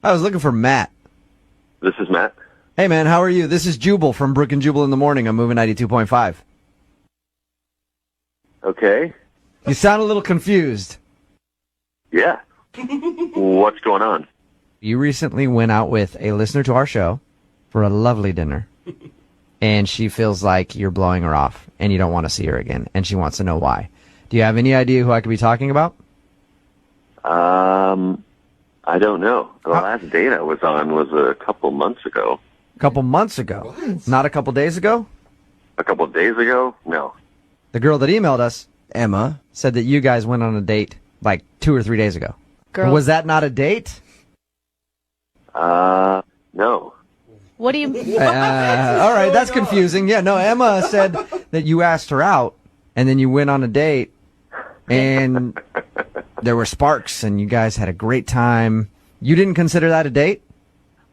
I was looking for Matt. This is Matt. Hey, man, how are you? This is Jubal from Brook and Jubal in the Morning. I'm moving 92.5. Okay. You sound a little confused. Yeah. What's going on? You recently went out with a listener to our show for a lovely dinner, and she feels like you're blowing her off, and you don't want to see her again, and she wants to know why. Do you have any idea who I could be talking about? I don't know. The last date I was on was a couple months ago. A couple months ago? What? Not a couple days ago? A couple days ago? No. The girl that emailed us, Emma, said that you guys went on a date like 2 or 3 days ago. Girl. Was that not a date? No. What do you... All right, that's confusing. Yeah, no, Emma said that you asked her out, and then you went on a date, and there were sparks, and you guys had a great time. You didn't consider that a date?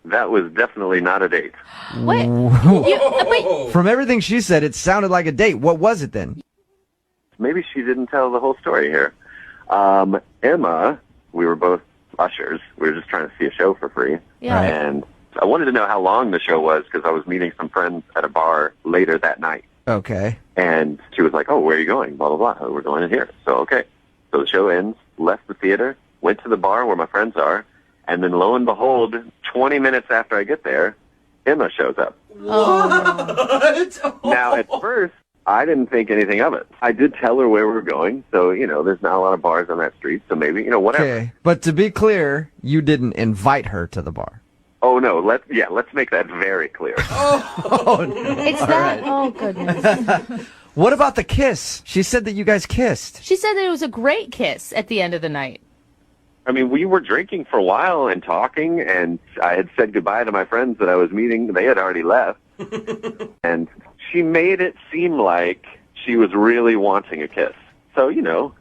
That was definitely not a date. What? Wait. From everything she said, it sounded like a date. What was it then? Maybe she didn't tell the whole story here. Emma, we were both ushers. We were just trying to see a show for free. Yeah. Right. And I wanted to know how long the show was because I was meeting some friends at a bar later that night. Okay. And she was like, oh, where are you going? Blah, blah, blah. We're going in here. So, okay. So the show ends, left the theater, went to the bar where my friends are, and then lo and behold, 20 minutes after I get there, Emma shows up. Oh. Now, at first, I didn't think anything of it. I did tell her where we were going, so, there's not a lot of bars on that street, so maybe, whatever. Okay, but to be clear, you didn't invite her to the bar. Oh, no, let's make that very clear. Oh, no. It's All that... right. Oh, goodness. What about the kiss? She said that you guys kissed. She said that it was a great kiss at the end of the night. I mean, we were drinking for a while and talking, and I had said goodbye to my friends that I was meeting. They had already left. And she made it seem like she was really wanting a kiss. So,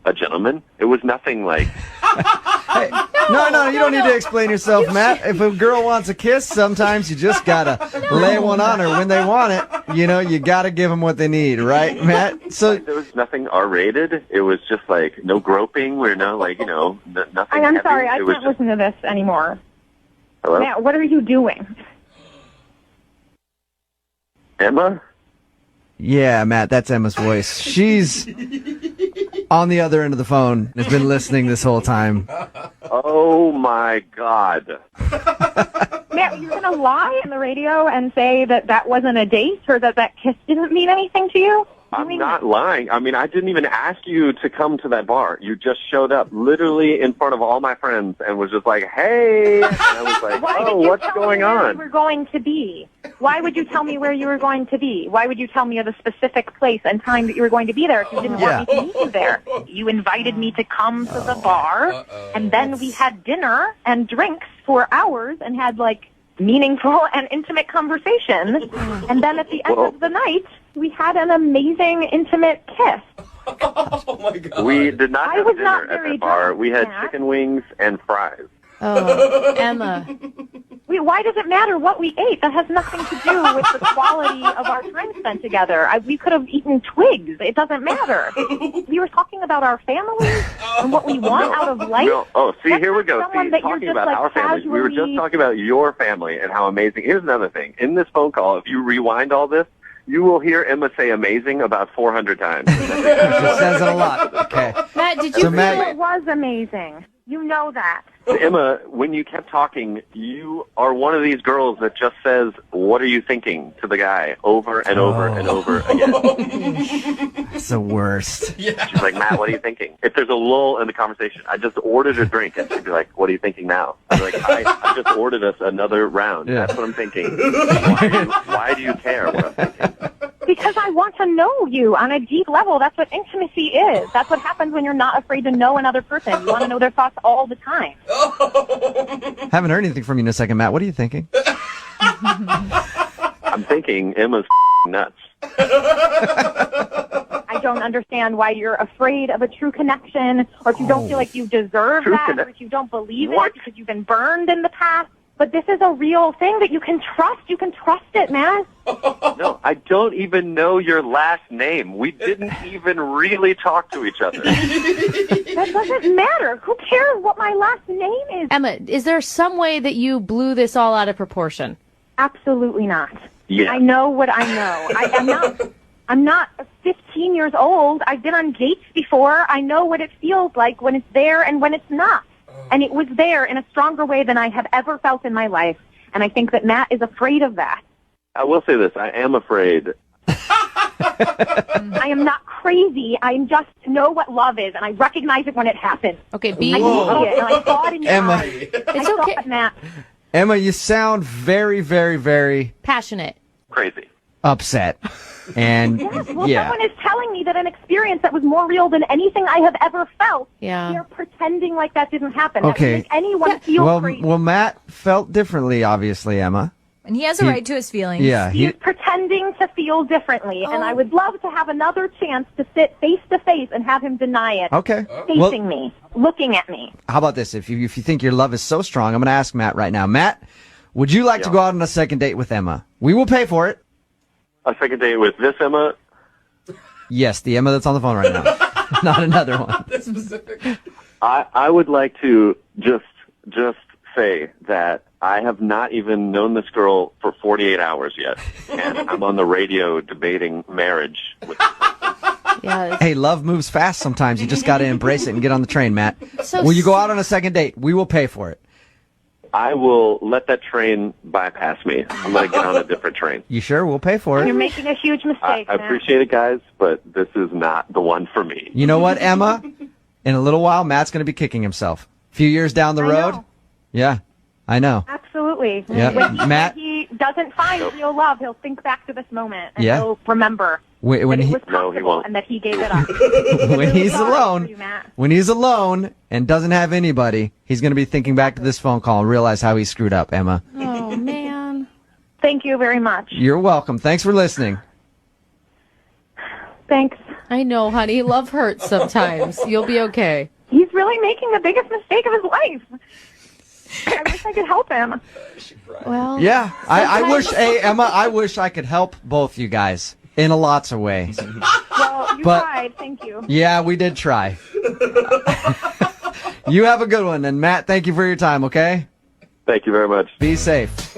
a gentleman. It was nothing like... Hey, no, you don't need to explain yourself, Matt. If a girl wants a kiss, sometimes you just gotta lay one on her when they want it. You gotta give them what they need, right, Matt? So there was nothing R-rated. It was just like no groping or no, nothing. I'm heavy. sorry, I It was can't listen to this anymore. Hello? Matt, what are you doing? Emma? yeah, Matt, that's Emma's voice. She's on the other end of the phone. Has been listening this whole time. Oh my God! Matt, you're going to lie on the radio and say that that wasn't a date or that kiss didn't mean anything to you? I'm not lying. I mean, I didn't even ask you to come to that bar. You just showed up literally in front of all my friends and was just like, hey. And I was like, what's going on? Why you were going to be? Why would you tell me where you were going to be? Why would you tell me of the specific place and time that you were going to be there if you didn't want me to meet you there? You invited me to come to the bar, and then we had dinner and drinks for hours and had, meaningful and intimate conversation. And then at the end of the night, we had an amazing, intimate kiss. Oh, my God. We did not have dinner at that bar. We had chicken wings and fries. Oh, Emma. Why does it matter what we ate? That has nothing to do with the quality of our time spent together. We could have eaten twigs. It doesn't matter. We were talking about our families and what we want out of life. No. Oh, see, here we go. Someone See, that you're talking just, about our families. We were just talking about your family and how amazing. Here's another thing. In this phone call, if you rewind all this, you will hear Emma say amazing about 400 times. She says it a lot. Okay. Matt, did you feel... It was amazing. You know that. Emma, when you kept talking, you are one of these girls that just says, what are you thinking, to the guy over and over and over again. It's the worst. Yeah. She's like, Matt, what are you thinking? If there's a lull in the conversation, I just ordered a drink, and she'd be like, what are you thinking now? I'd be like, I just ordered us another round. Yeah. That's what I'm thinking. Why do you care what I'm thinking? Because I want to know you on a deep level. That's what intimacy is. That's what happens when you're not afraid to know another person. You want to know their thoughts all the time. Haven't heard anything from you in a second, Matt. What are you thinking? I'm thinking Emma's nuts. I don't understand why you're afraid of a true connection, or if you don't feel like you deserve that, or if you don't believe it because you've been burned in the past. But this is a real thing that you can trust. You can trust it, man. No, I don't even know your last name. We didn't even really talk to each other. That doesn't matter. Who cares what my last name is? Emma, is there some way that you blew this all out of proportion? Absolutely not. Yeah. I know what I know. I'm not 15 years old. I've been on dates before. I know what it feels like when it's there and when it's not. And it was there in a stronger way than I have ever felt in my life. And I think that Matt is afraid of that. I will say this. I am afraid. I am not crazy. I just know what love is, and I recognize it when it happens. Okay, I see it, and I saw it in your Emma. eyes. It's I saw okay. it, Matt. Emma, you sound very, very, very Passionate. Crazy. upset. And Yes, well, yeah. someone is telling me that an experience that was more real than anything I have ever felt. Yeah. They're pretending like that didn't happen. Okay. That would make anyone feel Well, crazy. well, Matt felt differently, obviously, Emma. And he has a right to his feelings. Yeah. He's pretending to feel differently, and I would love to have another chance to sit face to face and have him deny it. Okay. Facing me, looking at me. How about this? If you think your love is so strong, I'm going to ask Matt right now. Matt, would you like to go out on a second date with Emma? We will pay for it. A second date with this Emma? Yes, the Emma that's on the phone right now. Not another one. That's specific. I would like to just say that I have not even known this girl for 48 hours yet, and I'm on the radio debating marriage with Yeah. Hey, love moves fast sometimes. You just got to embrace it and get on the train, Matt. So Will you go out on a second date? We will pay for it. I will let that train bypass me. I'm going to get on a different train. You sure? We'll pay for You're it. making a huge I mistake, Matt. appreciate it, guys, but this is not the one for me. You know what, Emma? In a little while, Matt's going to be kicking himself. A few years down the I road. know. Yeah, I know. Absolutely. Yeah. When Matt- he doesn't find real love, he'll think back to this moment and Yeah. he'll remember When that he it was No, he possible won't. and that he gave it up. when he's Sorry for alone, you, Matt. when he's alone and doesn't have anybody, he's going to be thinking back to this phone call and realize how he screwed up, Emma. Oh, man. Thank you very much. You're welcome. Thanks for listening. Thanks. I know, honey. Love hurts sometimes. You'll be okay. He's really making the biggest mistake of his life. I wish I could help him. Well, Yeah, I wish, sometimes- hey, Emma, I wish I could help both you guys in lots of ways. Well, you But- tried. Thank you. Yeah, we did try. You have a good one. And Matt, thank you for your time, okay? Thank you very much. Be safe.